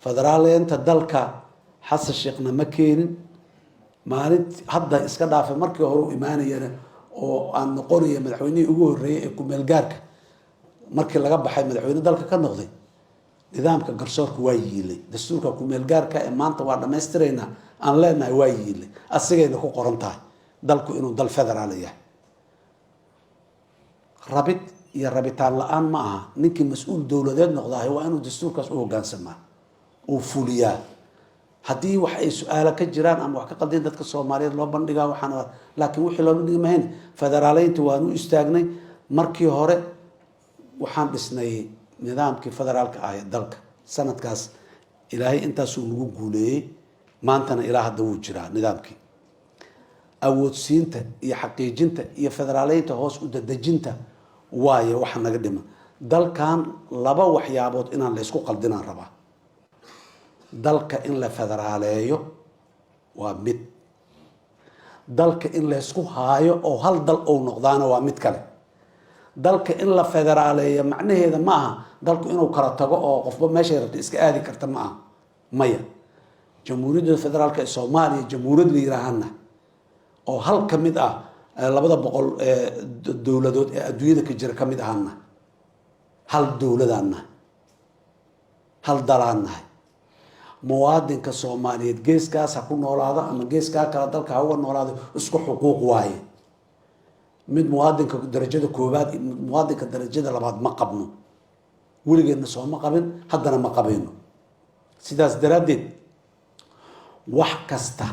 federaaleynta dalka xasan sheekhna ma keenin maalintii hadda iska dhaafay markii hore u imaanayana oo aan noqonaya madaxweynihii ugu horreeyay ee ku-meel gaarka markii laga baxay madaxweyne dalka ka noqday nidaamka garsoorka waa yiilay dastuurka ku-meel gaarka ee maanta waa dhammaystiraynaa aan leenahay waa yiilay asigayna ku qoran tahay dalku inuu dal federaal yahay rabid iyo rabitaan la-aan ma aha ninkii mas-uul dowladeed noqdahay waa inuu dastuurkaas u hoggaansamaa uu fuliyaa haddii wax ay su-aalo ka jiraan ama wax ka qaldin dadka soomaaliyeed loo bandhigaa waxaan laakiin wixii loo bandhigi mahayn federaaleynta waan u istaagnay markii hore waxaan dhisnay nidaamkii federaalka ah ee dalka sanadkaas ilaahay intaasuu nagu guuleeyey maantana ilaa hadda wuu jiraa nidaamkii awoodsiinta iyo xaqiijinta iyo federaaleynta hoos u dadejinta waayo waxa naga dhima dalkan laba waxyaabood inaan laysku qaldinaan rabaa dalka in la federaaleeyo waa mid dalka in laysku haayo oo hal dal ou noqdaana waa mid kale dalka in la federaaleeyo macnaheeda ma aha dalku inuu kala tago oo qofba meeshay rabta iska aadi karta ma aha maya jamhuuriyadda federaalka ee soomaaliya jamhuuriyad la yiraahana oo hal ka mid ah 200 dowladood ee adduunyada ka jira ka mid ahana hal dowladana hal dalaana muwaadinka Soomaaliyeed geeskaas ha ku noolaado ama geeskaa kala dalka ha uga noolaado isku xuquuq waaye mid muwaadinka darajada koobaad muwaadinka darajada labaad ma qabno weligeedna soo ma qabin haddana ma qabeyno sidaas daraadeed wax kasta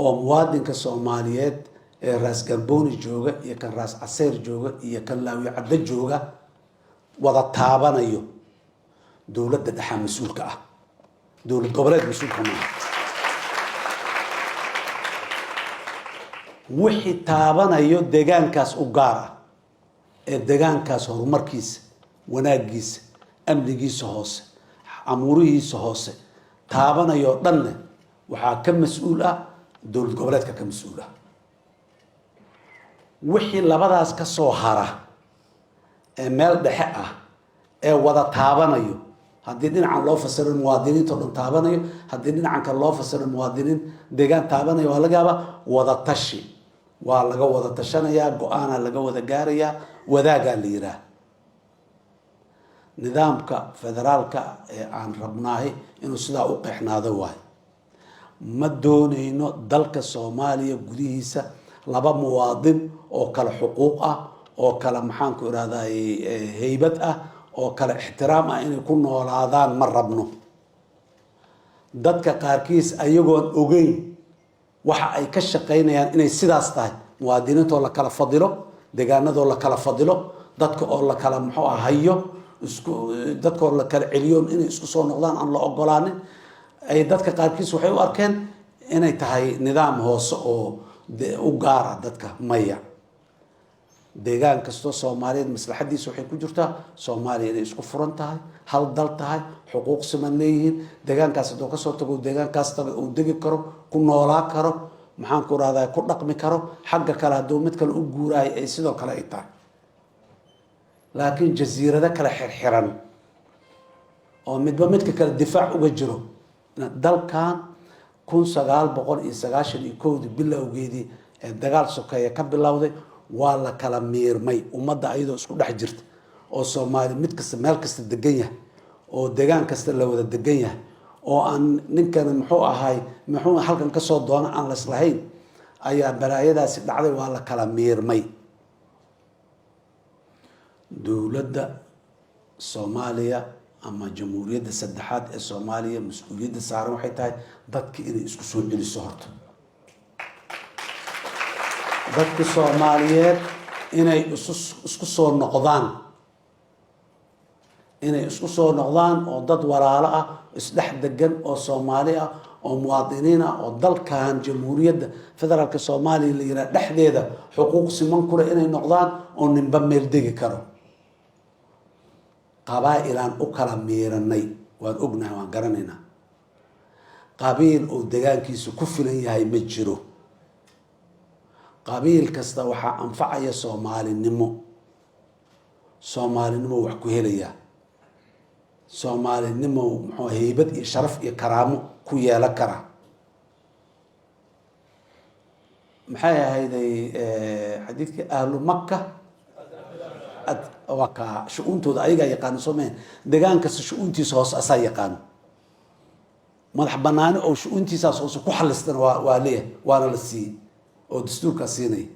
oo muwaadinka Soomaaliyeed ee raas Galbooni jooga iyo kan raas Caseer jooga iyo kan Laawi Cadda jooga wada taabanayo dowladda dhexe mas'uulka ah dowlad goboleed mas'uulka ma wixii taabanayo deegaankaas u gaar ah ee deegaankaas horumarkiisa wanaagiisa amnigiisa hoose amuurihiisa hoose taabanayo dhanna waxaa ka mas'uul ah dowlad goboleedka ka mas'uul ah wixii labadaas ka soo hara ee meel dhexe ah ee wada taabanayo haddii dhinacan loo fasiro muwaadiniinta dhan taabanayo haddii dhinacan kale loo fasiro muwaadiniin deegaan taabanayo waa laga yaabaa wada tashi waa laga wada tashanayaa go-aana laga wada gaarayaa wadaagaa la yiraah nidaamka federaalka ee aan rabnaahay inuu sidaa u qeexnaado waay ma doonayno dalka Soomaaliya gudihiisa laba muwaadin oo kala xuquuq ah oo kala maxaan ku iraahdaa heybad ah oo kala ixtiraam ah inay ku noolaadaan ma rabno dadka qaarkiis ayagoon ogeyn waxa ay ka shaqeynayaan inay sidaas tahay muwaadiniinta oo la kala fadilo deegaanadoo la kala fadilo dadka oo la kala muxuu ah hayo isku dadka oo la kala celiyo inay isku soo noqdaan aan la ogolaanin ay dadka qaarkiis waxay u arkeen inay tahay nidaam hoose oo u gaar ah dadka maya deegaan kasto Soomaaliyeed maslaxadiisa waxay ku jirtaa Soomaaliya inay isku furan tahay hal dal tahay xuquuq siman leeyihiin deegaankaas hadoo ka soo tago deegaankaas uu degi karo ku noolaa karo maxaan ku raadaya ku dhaqmi karo xagga kale hadoo mid kale u guuraay ay sidoo kale ay tahay laakiin jasiirada kala xirxiran oo midba midka kale difaac uga jiro dalkan 1991 bilowgeedii ee dagaal sokeeye ka bilowday waa la kala miirmay ummadda ayadoo isku dhex jirta oo Soomaali mid kasta meel kasta degan yahay oo deegaan kasta la wada degan yahay oo aan ninkan muxuu ahay muxuu halkan ka soo doona aan la islahayn ayaa balaayadaasi dhacday waa la kala miirmay dowladda Soomaaliya ama jamhuuriyadda saddexaad ee Soomaaliya mas'uuliyadda saaran waxay tahay dadka inay isku soo celiso horta dadka Soomaaliyeed inay isku soo noqdaan oo dad walaalo ah isdhex degan oo Soomaali ah oo muwaadiniin ah oo dalkan jamhuuriyadda federaalka Soomaaliya la yiraahdo dhexdeeda xuquuq siman ku leh inay noqdaan oo ninba meel degi karo qabaa'ilan u kala miiranay waan ognahay waan garanaynaa qabiil oo deegaankiisa ku filan yahay ma jiro qabiil kasta waxa anfacaya Soomaalinimo wax ku helaya soomaalinimo muxuu haybad iyo sharaf iyo karaamo ku yeelan kara maxay ahayday xadiidkii ahlu makka waa ka shu-uuntooda ayagaa yaqaano soomeen degaan kasta shu-uuntiisa hoose asaa yaqaano madax banaani oo shu-uuntiisaas hoose ku xalistana waa leeyahay waana la siiyey oo dastuurkaa siinaya